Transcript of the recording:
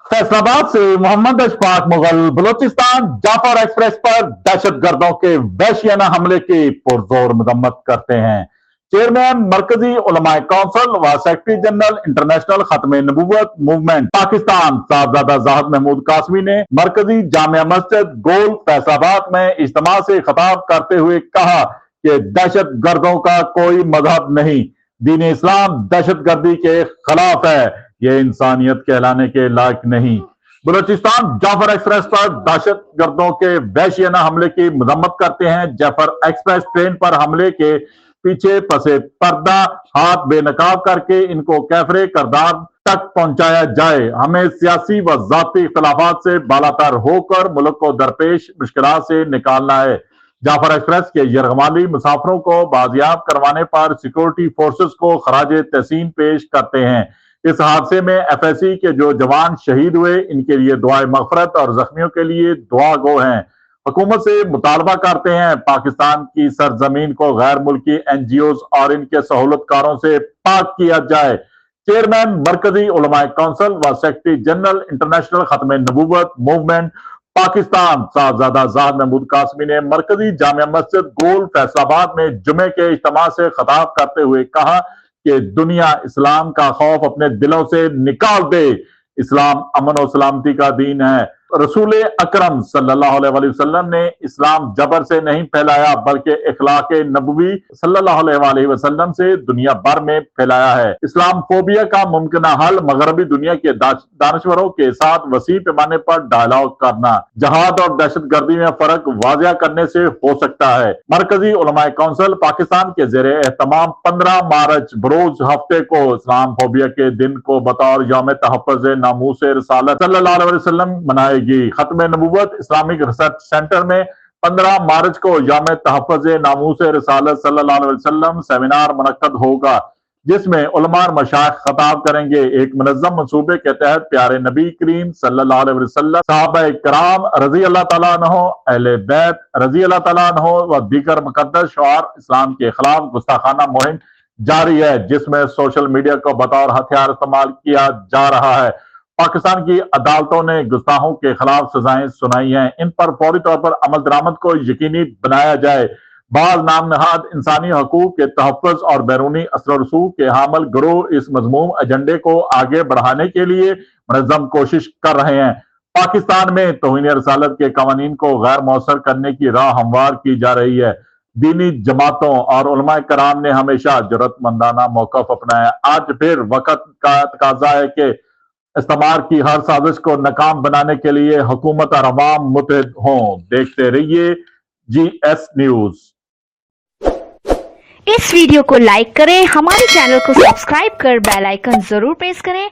फैसलाबाद से मोहम्मद अशफाक मुगल बलोचिस्तान जाफर एक्सप्रेस पर दहशतगर्दों के वहशियाना हमले की पुरजोर मजम्मत करते हैं। चेयरमैन मरकजी उलमाए कौंसिल व सेक्रेटरी जनरल इंटरनेशनल खत्म नबूवत मूवमेंट पाकिस्तान साहबजादा जाहिद महमूद कासमी ने मरकजी जामिया मस्जिद गोल फैसलाबाद में इज्तिमा से खिताब करते हुए कहा कि दहशत गर्दों का कोई मजहब नहीं, दीन इस्लाम दहशत गर्दी के खिलाफ है, ये इंसानियत कहलाने के लायक नहीं। बलोचिस्तान जाफर एक्सप्रेस पर दहशत गर्दों के वहशियाना हमले की मजम्मत करते हैं। जाफर एक्सप्रेस ट्रेन पर हमले के पीछे फंसे पर्दा हाथ बेनकाब करके इनको कैफरे करदार तक पहुंचाया जाए। हमें सियासी व जाती इख्तलाफात से बालातर होकर मुल्क को दरपेश मुश्किलात से निकालना है। जाफर एक्सप्रेस के यरगमाली मुसाफरों को बाजियाब करवाने पर सिक्योरिटी फोर्सेस को खराज तहसीन पेश करते हैं। इस हादसे में एफएससी के जो जवान शहीद हुए, इनके लिए दुआए मगफरत और जख्मियों के लिए दुआ गो हैं। हुकूमत से मुतालबा करते हैं पाकिस्तान की सरजमीन को गैर मुल्की एनजीओज और इनके सहूलतकारों से पाक किया जाए। चेयरमैन मरकजी उलमाए कौंसिल व सेक्रेटरी जनरल इंटरनेशनल खत्म नबूवत मूवमेंट पाकिस्तान साहबजादा जाहिद महमूद कासमी ने मरकजी जामिया मस्जिद गोल फैसलाबाद में जुमे के इज्तिमा से खिताब करते हुए कहा कि दुनिया इस्लाम का खौफ अपने दिलों से निकाल दे। इस्लाम अमन और सलामती का दीन है। रसूल अकरम सल्लल्लाहु अलैहि वसल्लम ने इस्लाम जबर से नहीं फैलाया बल्कि इखलाक नबवी सल्लल्लाहु अलैहि वसल्लम से दुनिया भर में फैलाया है। इस्लाम फोबिया का मुमकिन हल मगरबी दुनिया के दानश्वरों के साथ वसी पैमाने पर डायलॉग करना, जहाद और दहशत गर्दी में फर्क वाजिया करने से हो सकता है। मरकजी उलमाए कौंसिल पाकिस्तान के जेर एहतमाम 15 मार्च बरोज हफ्ते को इस्लाम फोबिया के दिन को बतौर यौम तहफ़्फ़ुज़ नामूस रिसालत सल्लल्लाहु अलैहि वसल्लम मनाएगी। खत्म नबूवत इस्लामिक रिसर्च सेंटर में 15 मार्च को यौम तहफ़्फ़ुज़ नामूस रिसालत सल्लल्लाहु अलैहि वसल्लम सेमिनार मुनक्कद होगा, जिसमें उलमा और मशाइख खिताब करेंगे। एक मुनज़्ज़म मंसूबे के तहत प्यारे नबी करीम सल्लल्लाहु अलैहि वसल्लम, सहाबाए किराम रज़ी अल्लाह तआला अन्हो, अहले बैत रज़ी अल्लाह तआला अन्हो व दीगर मुक़द्दस शुआर इस्लाम के खिलाफ गुस्ताखाना मुहिम जारी है, जिसमें सोशल मीडिया को बतौर हथियार इस्तेमाल किया जा रहा है। पाकिस्तान की अदालतों ने गुस्ताखों के खिलाफ सजाएं सुनाई हैं, इन पर फौरी तौर पर अमल दरामद को यकीनी बनाया जाए। बाज नाम नहाद इंसानी हकूक के तहफ़्फ़ुज़ और बैरूनी असर रसूख के हामिल गिरोह इस मज़मूम एजेंडे को आगे बढ़ाने के लिए मुनज़्ज़म कोशिश कर रहे हैं। पाकिस्तान में तौहीन रसालत के कवानीन को गैर मौसर करने की राह हमवार की जा रही है। दीनी जमातों और उलमाए कराम ने हमेशा जरूरतमंदाना मौक़िफ़ अपनाया। आज फिर वक़्त का तकाज़ा है कि इस्तेमाल की हर साजिश को नाकाम बनाने के लिए हुकूमत और अवाम मुत्तहिद हों। देखते रहिए GS न्यूज़। इस वीडियो को लाइक करें, हमारे चैनल को सब्सक्राइब कर बेल आइकन जरूर प्रेस करें